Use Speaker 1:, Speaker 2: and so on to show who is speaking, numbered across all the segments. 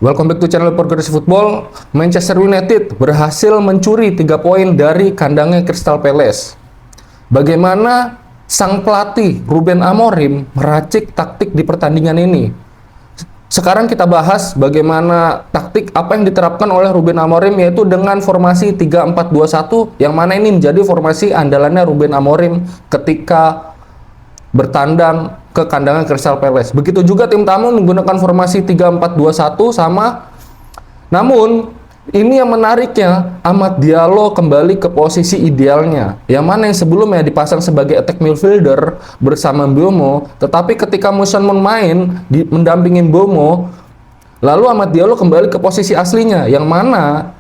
Speaker 1: Welcome back to channel Progressive Football. Manchester United berhasil mencuri 3 poin dari kandangnya Crystal Palace. Bagaimana sang pelatih Ruben Amorim meracik taktik di pertandingan ini? Sekarang kita bahas bagaimana taktik apa yang diterapkan oleh Ruben Amorim, yaitu dengan formasi 3-4-2-1, yang mana ini menjadi formasi andalannya Ruben Amorim ketika bertandang ke kandangnya Crystal Palace. Begitu juga tim tamu menggunakan formasi 3-4-2-1 sama. Namun ini yang menariknya, Amad Diallo kembali ke posisi idealnya, yang mana yang sebelumnya dipasang sebagai attack midfielder bersama Mbeumo, tetapi ketika Mason Mount main mendampingin Mbeumo, lalu Amad Diallo kembali ke posisi aslinya, yang mana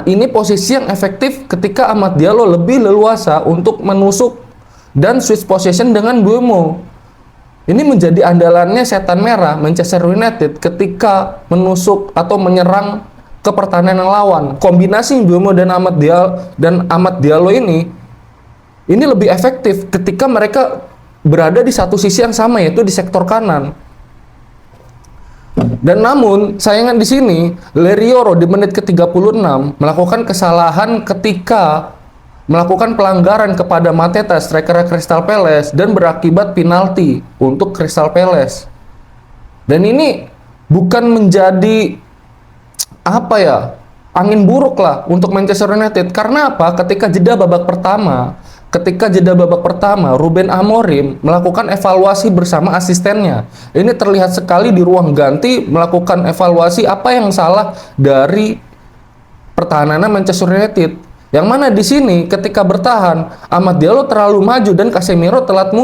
Speaker 1: ini posisi yang efektif ketika Amad Diallo lebih leluasa untuk menusuk dan switch possession dengan Mbeumo. Ini menjadi andalannya setan merah Manchester United ketika menusuk atau menyerang ke pertahanan lawan. Kombinasi Mbeumo dan Amad Diallo ini lebih efektif ketika mereka berada di satu sisi yang sama, yaitu di sektor kanan. Dan namun sayangnya di sini Lerioro di menit ke-36 melakukan kesalahan ketika melakukan pelanggaran kepada Mateta, striker Crystal Palace, dan berakibat penalti untuk Crystal Palace. Dan ini bukan menjadi angin buruk lah untuk Manchester United. Karena apa? Ketika jeda babak pertama, Ruben Amorim melakukan evaluasi bersama asistennya. Ini terlihat sekali di ruang ganti melakukan evaluasi apa yang salah dari pertahanan Manchester United. Yang mana di sini ketika bertahan, Amad Diallo terlalu maju dan Casemiro telat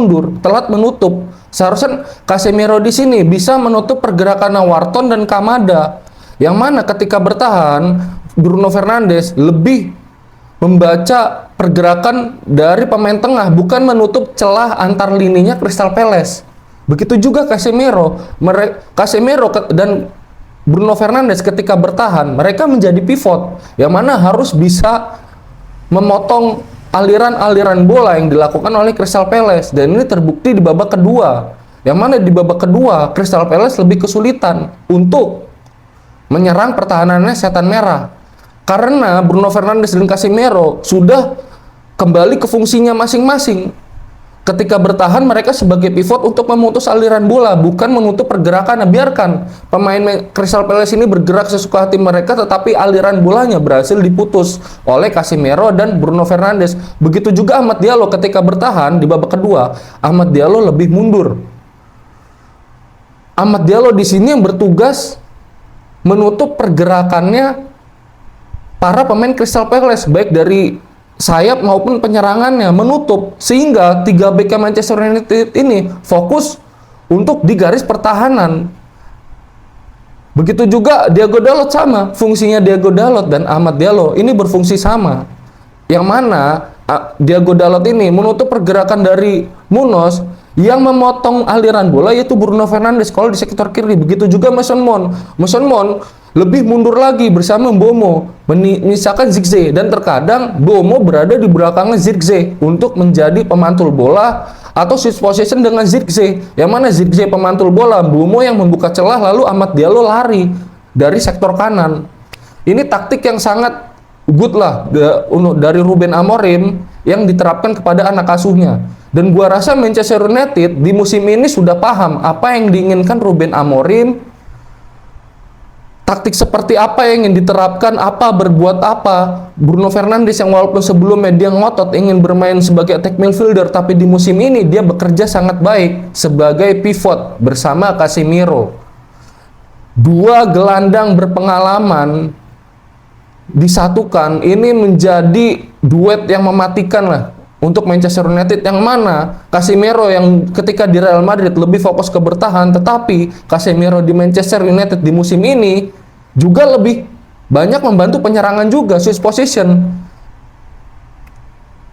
Speaker 1: menutup. Seharusnya Casemiro di sini bisa menutup pergerakan Wharton dan Kamada. Yang mana ketika bertahan, Bruno Fernandes lebih membaca pergerakan dari pemain tengah, bukan menutup celah antar lininya Crystal Palace. Begitu juga Casemiro dan Bruno Fernandes ketika bertahan, mereka menjadi pivot, yang mana harus bisa memotong aliran-aliran bola yang dilakukan oleh Crystal Palace. Dan ini terbukti di babak kedua, yang mana di babak kedua Crystal Palace lebih kesulitan untuk menyerang pertahanannya setan merah, karena Bruno Fernandes dan Casemiro sudah kembali ke fungsinya masing-masing. Ketika bertahan, mereka sebagai pivot untuk memutus aliran bola, bukan menutup pergerakan. Biarkan pemain Crystal Palace ini bergerak sesuka hati mereka, tetapi aliran bolanya berhasil diputus oleh Casemiro dan Bruno Fernandes. Begitu juga Amad Diallo ketika bertahan di babak kedua, Amad Diallo lebih mundur. Amad Diallo di sini yang bertugas menutup pergerakannya para pemain Crystal Palace, baik dari sayap maupun penyerangannya, menutup sehingga 3 bek Manchester United ini fokus untuk di garis pertahanan. Begitu juga Diogo Dalot, sama fungsinya Diogo Dalot dan Amad Diallo ini berfungsi sama, yang mana Diogo Dalot ini menutup pergerakan dari Munoz yang memotong aliran bola, yaitu Bruno Fernandes kalau di sektor kiri. Begitu juga Mason Mount lebih mundur lagi bersama Mbeumo, menyisakan Zirkzee, dan terkadang Mbeumo berada di belakangnya Zirkzee untuk menjadi pemantul bola atau switch possession dengan Zirkzee, yang mana Zirkzee pemantul bola, Mbeumo yang membuka celah, lalu Amad Diallo lari dari sektor kanan. Ini taktik yang sangat good lah dari Ruben Amorim yang diterapkan kepada anak asuhnya. Dan gua rasa Manchester United di musim ini sudah paham apa yang diinginkan Ruben Amorim, taktik seperti apa yang ingin diterapkan, berbuat apa. Bruno Fernandes yang walaupun sebelumnya dia ngotot ingin bermain sebagai attack midfielder, tapi di musim ini dia bekerja sangat baik sebagai pivot bersama Casemiro. 2 gelandang berpengalaman disatukan, ini menjadi duet yang mematikan lah untuk Manchester United, yang mana Casemiro yang ketika di Real Madrid lebih fokus ke bertahan, tetapi Casemiro di Manchester United di musim ini juga lebih banyak membantu penyerangan juga, switch position.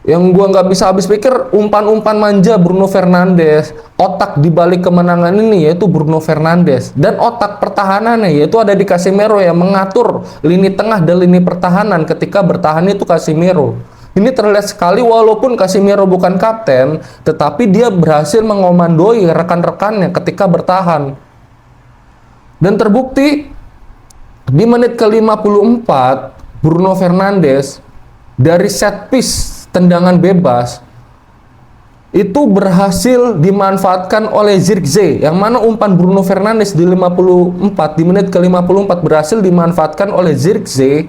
Speaker 1: Yang gua nggak bisa habis pikir, umpan-umpan manja Bruno Fernandes. Otak di balik kemenangan ini yaitu Bruno Fernandes, dan otak pertahanannya yaitu ada di Casemiro yang mengatur lini tengah dan lini pertahanan. Ketika bertahan itu Casemiro. Ini terlihat sekali, walaupun Casemiro bukan kapten, tetapi dia berhasil mengomandoi rekan-rekannya ketika bertahan. Dan terbukti di menit ke-54 Bruno Fernandes dari set piece tendangan bebas itu berhasil dimanfaatkan oleh Zirkzee, yang mana umpan Bruno Fernandes di menit ke-54 berhasil dimanfaatkan oleh Zirkzee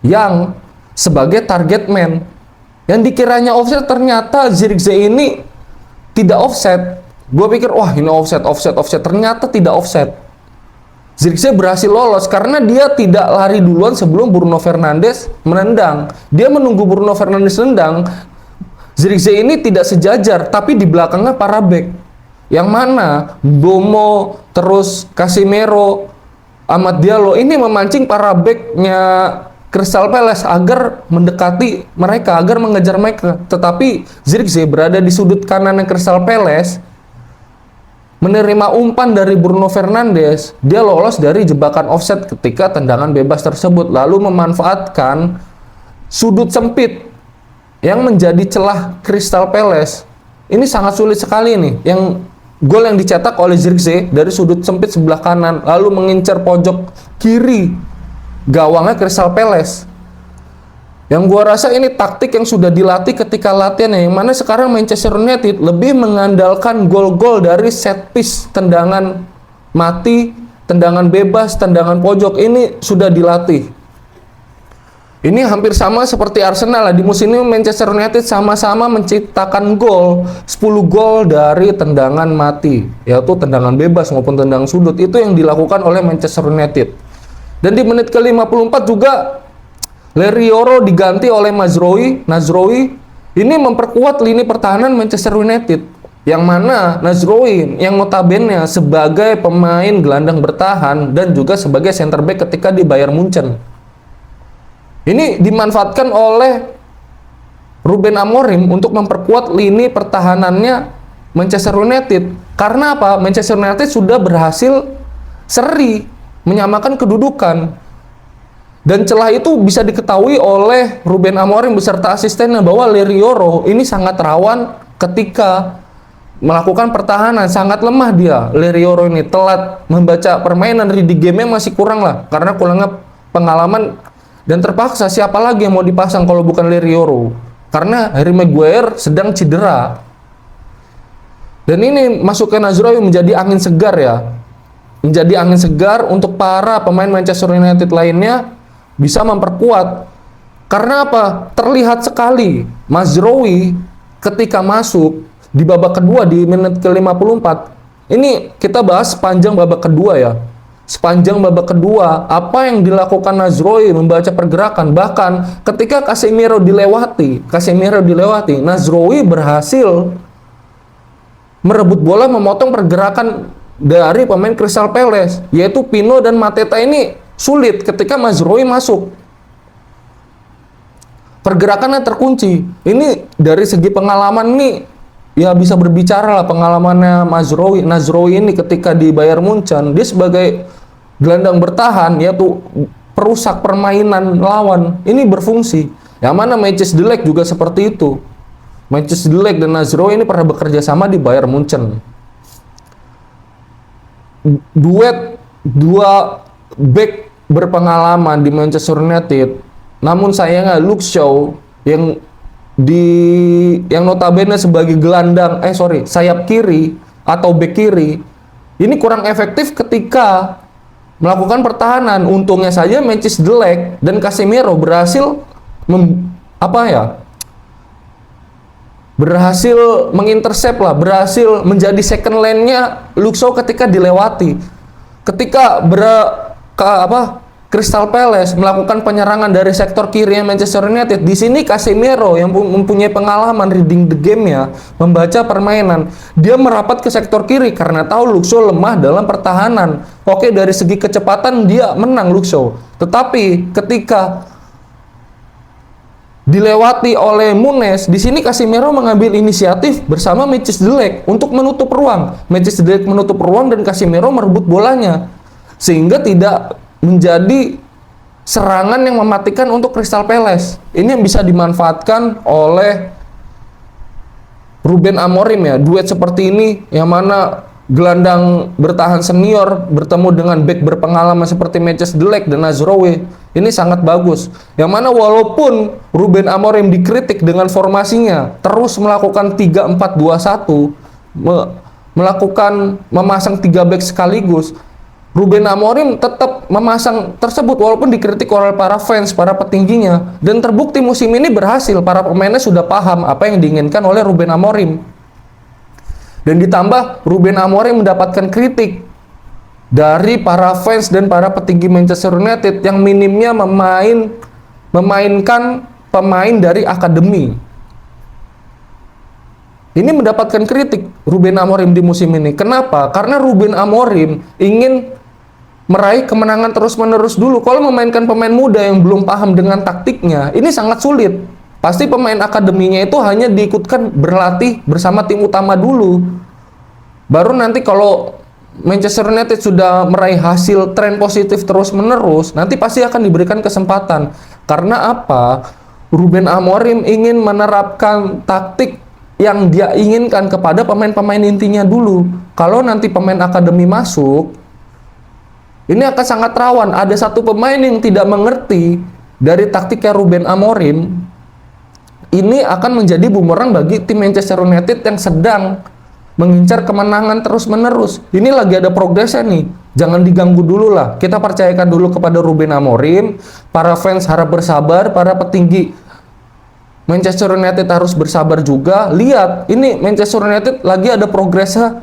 Speaker 1: yang sebagai target man. Yang dikiranya offset, ternyata Zirkzee ini tidak offset. Gue pikir wah ini offset, ternyata tidak offset. Zirkzee berhasil lolos karena dia tidak lari duluan sebelum Bruno Fernandes menendang. Dia menunggu Bruno Fernandes nendang. Zirkzee ini tidak sejajar, tapi di belakangnya para back. Yang mana Bomo, terus Casemiro, Amad Diallo ini memancing para backnya Crystal Palace agar mendekati mereka, agar mengejar mereka. Tetapi Zirkzee berada di sudut kanan Crystal Palace, menerima umpan dari Bruno Fernandes. Dia lolos dari jebakan offset ketika tendangan bebas tersebut, lalu memanfaatkan sudut sempit yang menjadi celah Crystal Palace. Ini sangat sulit sekali nih. Yang gol yang dicetak oleh Zirkzee dari sudut sempit sebelah kanan, lalu mengincar pojok kiri gawangnya Crystal Palace. Yang gua rasa ini taktik yang sudah dilatih ketika latihan, yang mana sekarang Manchester United lebih mengandalkan gol-gol dari set piece, tendangan mati, tendangan bebas, tendangan pojok. Ini sudah dilatih. Ini hampir sama seperti Arsenal lah. Di musim ini Manchester United sama-sama menciptakan gol, 10 gol dari tendangan mati, yaitu tendangan bebas maupun tendangan sudut. Itu yang dilakukan oleh Manchester United. Dan di menit ke-54 juga Larry Yoro diganti oleh Nazrowi. Ini memperkuat lini pertahanan Manchester United, yang mana Nazrowi yang notabene sebagai pemain gelandang bertahan dan juga sebagai center back ketika di Bayern Munchen. Ini dimanfaatkan oleh Ruben Amorim untuk memperkuat lini pertahanannya Manchester United. Karena apa? Manchester United sudah berhasil seri menyamakan kedudukan. Dan celah itu bisa diketahui oleh Ruben Amorim beserta asistennya bahwa Larry Yoro ini sangat rawan ketika melakukan pertahanan. Sangat lemah dia. Larry Yoro ini telat membaca permainan, reading game-nya masih kurang lah karena kurangnya pengalaman. Dan terpaksa siapa lagi yang mau dipasang kalau bukan Larry Yoro? Karena Harry Maguire sedang cedera. Dan ini masuknya Nazrowi menjadi angin segar ya. Menjadi angin segar untuk para pemain Manchester United lainnya bisa memperkuat. Karena apa? Terlihat sekali Mazraoui ketika masuk di babak kedua di menit ke-54. Ini kita bahas sepanjang babak kedua ya. Sepanjang babak kedua, apa yang dilakukan Nazrowi membaca pergerakan, bahkan ketika Casemiro dilewati, Nazrowi berhasil merebut bola, memotong pergerakan dari pemain Crystal Palace, yaitu Pino dan Mateta. Ini sulit ketika Mazraoui masuk. Pergerakannya terkunci. Ini dari segi pengalaman nih, ya bisa berbicara lah pengalamannya Nazrowi ini ketika di Bayern Munchen. Dia sebagai gelandang bertahan, yaitu perusak permainan lawan, ini berfungsi. Yang mana Matthijs de Ligt juga seperti itu. Matthijs de Ligt dan Nazrowi ini pernah bekerja sama di Bayern Munchen. Dua back berpengalaman di Manchester United. Namun sayangnya Luke Shaw yang notabene sebagai sayap kiri atau back kiri ini kurang efektif ketika melakukan pertahanan. Untungnya saja Matthijs de Ligt dan Casemiro berhasil mengintercept lah, berhasil menjadi second line-nya Luke Shaw ketika dilewati. Ketika Crystal Palace melakukan penyerangan dari sektor kiri Manchester United, di sini Casemiro yang mempunyai pengalaman reading the game-nya, membaca permainan, dia merapat ke sektor kiri karena tahu Luke Shaw lemah dalam pertahanan. Oke, dari segi kecepatan dia menang Luke Shaw, tetapi ketika dilewati oleh Muniz, di sini Casemiro mengambil inisiatif bersama Matthijs de Ligt untuk menutup ruang. Matthijs de Ligt menutup ruang dan Casemiro merebut bolanya, sehingga tidak menjadi serangan yang mematikan untuk Crystal Palace. Ini yang bisa dimanfaatkan oleh Ruben Amorim ya. Duet seperti ini yang mana gelandang bertahan senior bertemu dengan bek berpengalaman seperti Matthijs de Ligt dan Nazrowe, ini sangat bagus. Yang mana walaupun Ruben Amorim dikritik dengan formasinya terus melakukan 3-4-2-1, melakukan memasang 3 bek sekaligus, Ruben Amorim tetap memasang tersebut walaupun dikritik oleh para fans, para petingginya, dan terbukti musim ini berhasil. Para pemainnya sudah paham apa yang diinginkan oleh Ruben Amorim. Dan ditambah Ruben Amorim mendapatkan kritik dari para fans dan para petinggi Manchester United yang minimnya memainkan pemain dari akademi. Ini mendapatkan kritik Ruben Amorim di musim ini. Kenapa? Karena Ruben Amorim ingin meraih kemenangan terus-menerus dulu. Kalau memainkan pemain muda yang belum paham dengan taktiknya, ini sangat sulit. Pasti pemain akademinya itu hanya diikutkan berlatih bersama tim utama dulu. Baru nanti kalau Manchester United sudah meraih hasil tren positif terus-menerus, nanti pasti akan diberikan kesempatan. Karena apa? Ruben Amorim ingin menerapkan taktik yang dia inginkan kepada pemain-pemain intinya dulu. Kalau nanti pemain akademi masuk, ini akan sangat rawan. Ada satu pemain yang tidak mengerti dari taktiknya Ruben Amorim, ini akan menjadi bumerang bagi tim Manchester United yang sedang mengincar kemenangan terus-menerus. Ini lagi ada progresnya nih, jangan diganggu dulu lah. Kita percayakan dulu kepada Ruben Amorim. Para fans harap bersabar, para petinggi Manchester United harus bersabar juga. Lihat, ini Manchester United lagi ada progresnya,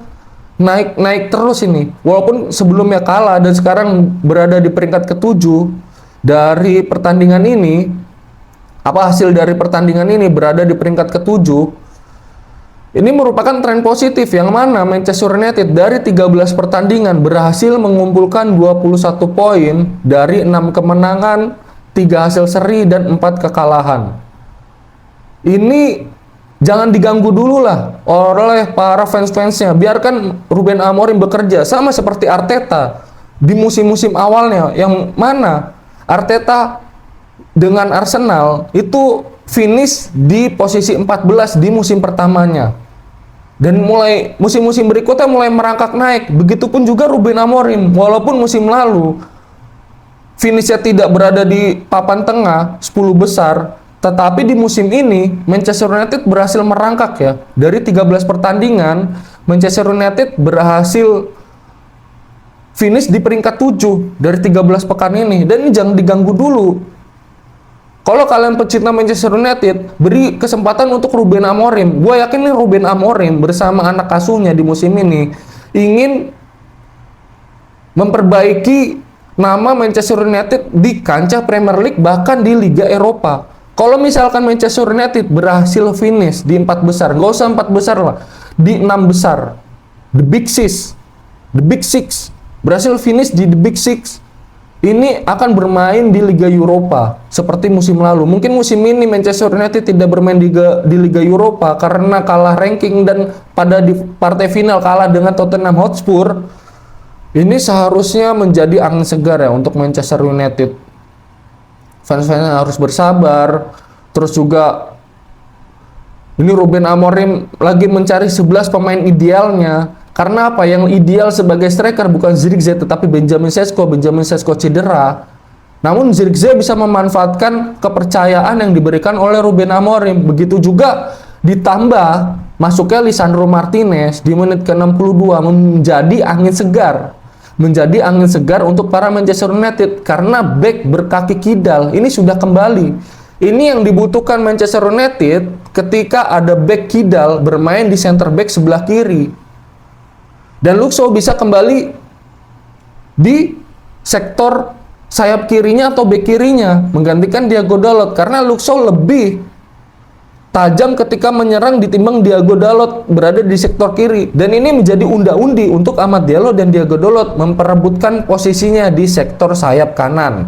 Speaker 1: naik terus ini. Walaupun sebelumnya kalah dan sekarang berada di peringkat ke-7 dari pertandingan ini. Apa hasil dari pertandingan ini berada di peringkat ke-7? Ini merupakan tren positif yang mana Manchester United dari 13 pertandingan berhasil mengumpulkan 21 poin dari 6 kemenangan, 3 hasil seri dan 4 kekalahan. Ini jangan diganggu dulu lah oleh para fans-fansnya. Biarkan Ruben Amorim bekerja sama seperti Arteta di musim-musim awalnya, yang mana Arteta dengan Arsenal itu finish di posisi 14 di musim pertamanya. Dan mulai musim-musim berikutnya mulai merangkak naik. Begitupun juga Ruben Amorim, walaupun musim lalu finishnya tidak berada di papan tengah 10 besar, tetapi di musim ini Manchester United berhasil merangkak ya. Dari 13 pertandingan, Manchester United berhasil finish di peringkat 7 dari 13 pekan ini. Dan ini jangan diganggu dulu. Kalau kalian pecinta Manchester United, beri kesempatan untuk Ruben Amorim. Gue yakin nih Ruben Amorim bersama anak asuhnya di musim ini ingin memperbaiki nama Manchester United di kancah Premier League, bahkan di Liga Eropa. Kalau misalkan Manchester United berhasil finish di 4 besar, nggak usah 4 besar lah, di 6 besar, the Big Six, berhasil finish di the Big Six, ini akan bermain di Liga Eropa seperti musim lalu. Mungkin musim ini Manchester United tidak bermain di Liga Eropa karena kalah ranking dan di partai final kalah dengan Tottenham Hotspur. Ini seharusnya menjadi angin segar ya untuk Manchester United. Fans-fansnya harus bersabar. Terus juga ini Ruben Amorim lagi mencari 11 pemain idealnya. Karena apa? Yang ideal sebagai striker bukan Zirkzee tetapi Benjamin Sesko cedera. Namun Zirkzee bisa memanfaatkan kepercayaan yang diberikan oleh Ruben Amorim. Begitu juga ditambah masuknya Lisandro Martinez di menit ke-62 menjadi angin segar untuk para Manchester United, karena bek berkaki kidal ini sudah kembali. Ini yang dibutuhkan Manchester United ketika ada bek kidal bermain di center back sebelah kiri. Dan Luke Shaw bisa kembali di sektor sayap kirinya atau bek kirinya menggantikan Diogo Dalot, karena Luke Shaw lebih tajam ketika menyerang ditimbang Diogo Dalot berada di sektor kiri. Dan ini menjadi unda-undi untuk Amad Diallo dan Diogo Dalot memperebutkan posisinya di sektor sayap kanan.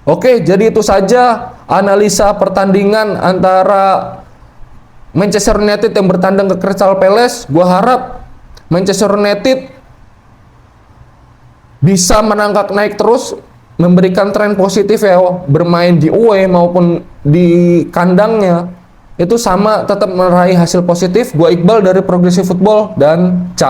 Speaker 1: Oke, jadi itu saja analisa pertandingan antara Manchester United yang bertandang ke Crystal Palace. Gua harap Manchester United bisa menangkak naik terus, memberikan tren positif ya, bermain di away maupun di kandangnya itu sama tetap meraih hasil positif. Gua Iqbal dari Progressive Football dan ciao.